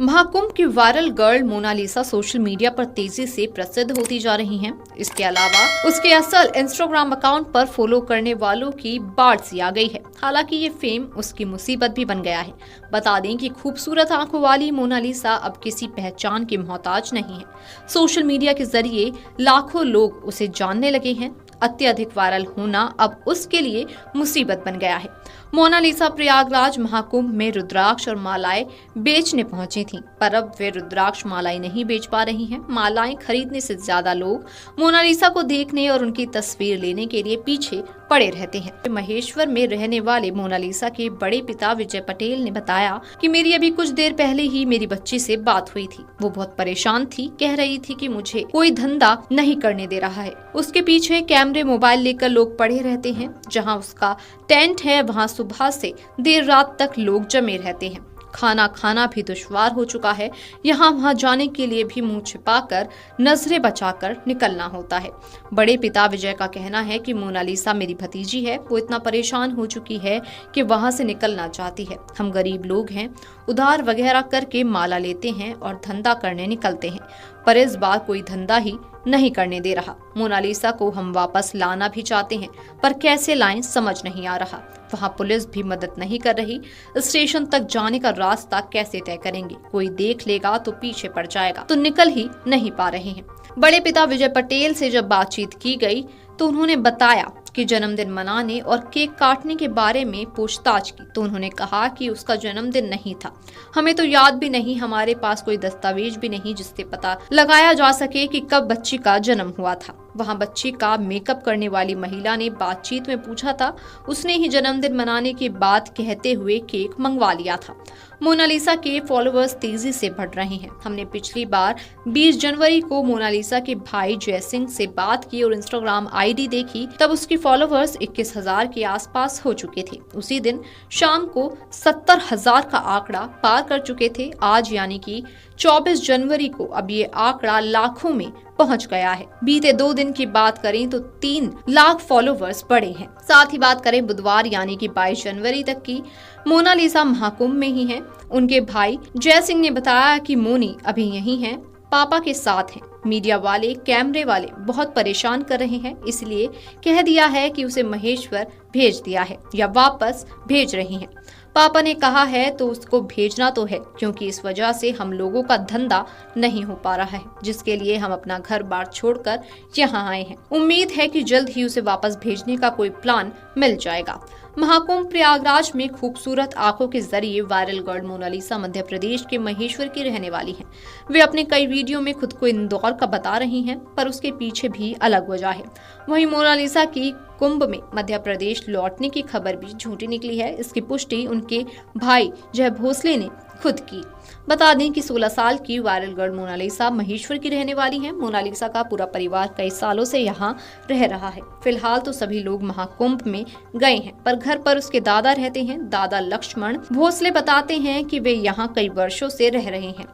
महाकुंभ की viral girl Monalisa social media पर तेजी से प्रसिद्ध होती जा रही हैं। इसके अलावा उसके असल इंस्टाग्राम अकाउंट पर फॉलो करने वालों की बाढ़ सी आ गई है। हालांकि ये फेम उसकी मुसीबत भी बन गया है। बता दें कि खूबसूरत आंखों वाली मोनालिसा अब किसी पहचान की मोहताज नहीं है। सोशल मीडिया के जरिए लाखों लोग उसे जानने लगे हैं। अत्यधिक वायरल होना अब उसके लिए मुसीबत बन गया है। मोनालिसा प्रयागराज महाकुंभ में रुद्राक्ष और मालाएं बेचने पहुंची थीं, पर अब वे रुद्राक्ष मालाएं नहीं बेच पा रही हैं। मालाएं खरीदने से ज्यादा लोग मोनालिसा को देखने और उनकी तस्वीर लेने के लिए पीछे पड़े रहते हैं। महेश्वर में रहने वाले मोनालिसा के बड़े पिता विजय पटेल ने बताया कि मेरी अभी कुछ देर पहले ही मेरी बच्ची से बात हुई थी। वो बहुत परेशान थी, कह रही थी कि मुझे कोई धंधा नहीं करने दे रहा है। उसके पीछे कैमरे मोबाइल लेकर लोग पड़े रहते हैं। जहाँ उसका टेंट है वहाँ सुबह से देर रात तक लोग जमे रहते हैं। खाना खाना भी दुश्वार हो चुका है। यहाँ वहाँ जाने के लिए भी मुंह छिपाकर नजरें बचाकर निकलना होता है। बड़े पिता विजय का कहना है कि मोनालिसा मेरी भतीजी है। वो इतना परेशान हो चुकी है कि वहाँ से निकलना चाहती है। हम गरीब लोग हैं, उधार वगैरह करके माला लेते हैं और धंधा करने निकलते हैं, पर इस बार कोई धंधा ही नहीं करने दे रहा। मोनालिसा को हम वापस लाना भी चाहते हैं, पर कैसे लाएं समझ नहीं आ रहा। वहाँ पुलिस भी मदद नहीं कर रही। स्टेशन तक जाने का रास्ता कैसे तय करेंगे? कोई देख लेगा तो पीछे पड़ जाएगा, तो निकल ही नहीं पा रहे हैं। बड़े पिता विजय पटेल से जब बातचीत की गई तो उन्होंने बताया कि जन्मदिन मनाने और केक काटने के बारे में पूछताछ की तो उन्होंने कहा कि उसका जन्मदिन नहीं था। हमें तो याद भी नहीं, हमारे पास कोई दस्तावेज भी नहीं जिससे पता लगाया जा सके कि कब बच्ची का जन्म हुआ था। वहाँ बच्ची का मेकअप करने वाली महिला ने बातचीत में पूछा था, उसने ही जन्मदिन मनाने की बात कहते हुए केक मंगवा लिया था। मोनालिसा के फॉलोअर्स तेजी से बढ़ रहे हैं। हमने पिछली बार 20 जनवरी को मोनालिसा के भाई जय सिंह से बात की और इंस्टाग्राम आईडी देखी, तब उसकी फॉलोअर्स 21,000 के आसपास हो चुके थे। उसी दिन शाम को 70,000 का आंकड़ा पार कर चुके थे। आज यानी कि 24 जनवरी को अब ये आंकड़ा लाखों में पहुंच गया है। बीते 2 दिन की बात करें तो 3 लाख फॉलोवर्स बढ़े हैं। साथ ही बात करें बुधवार यानी कि 22 जनवरी तक की, मोनालिसा महाकुंभ में ही है। उनके भाई जय सिंह ने बताया कि मोनी अभी यहीं है, पापा के साथ हैं। मीडिया वाले, कैमरे वाले बहुत परेशान कर रहे हैं, इसलिए कह दिया है कि उसे महेश्वर भेज दिया है या वापस भेज रही हैं। पापा ने कहा है तो उसको भेजना तो है, क्योंकि इस वजह से हम लोगों का धंधा नहीं हो पा रहा है, जिसके लिए हम अपना घर बार छोड़कर यहाँ आए हैं। उम्मीद है कि जल्द ही उसे वापस भेजने का कोई प्लान मिल जाएगा। महाकुंभ प्रयागराज में खूबसूरत आंखों के जरिए viral girl Mona Lisa Madhya Pradesh के महेश्वर की रहने वाली हैं। वे अपने कई वीडियो में खुद को इंदौर का बता रही हैं, पर उसके पीछे भी अलग वजह है। वहीं मोनालिसा की कुंभ में मध्य प्रदेश लौटने की खबर भी झूठी निकली है। इसकी पुष्टि उनके भाई जय भोसले ने खुद की। बता दें कि 16 साल की वायरल गर्ल मोनालिसा महेश्वर की रहने वाली है। मोनालिसा का पूरा परिवार कई सालों से यहाँ रह रहा है। फिलहाल तो सभी लोग महाकुंभ में गए हैं, पर घर पर उसके दादा रहते हैं। दादा लक्ष्मण भोसले बताते हैं कि वे यहाँ कई वर्षों से रह रहे हैं।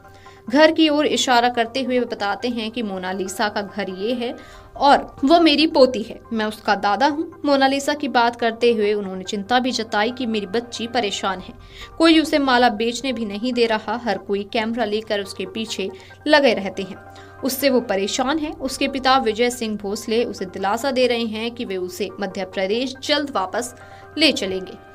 घर की ओर इशारा करते हुए वे बताते हैं कि मोनालिसा का घर ये है और वो मेरी पोती है, मैं उसका दादा हूँ। मोनालिसा की बात करते हुए उन्होंने चिंता भी जताई कि मेरी बच्ची परेशान है, कोई उसे माला बेचने भी नहीं दे रहा, हर कोई कैमरा लेकर उसके पीछे लगे रहते हैं, उससे वो परेशान है। उसके पिता विजय सिंह भोसले उसे दिलासा दे रहे हैं कि वे उसे मध्य प्रदेश जल्द वापस ले चलेंगे।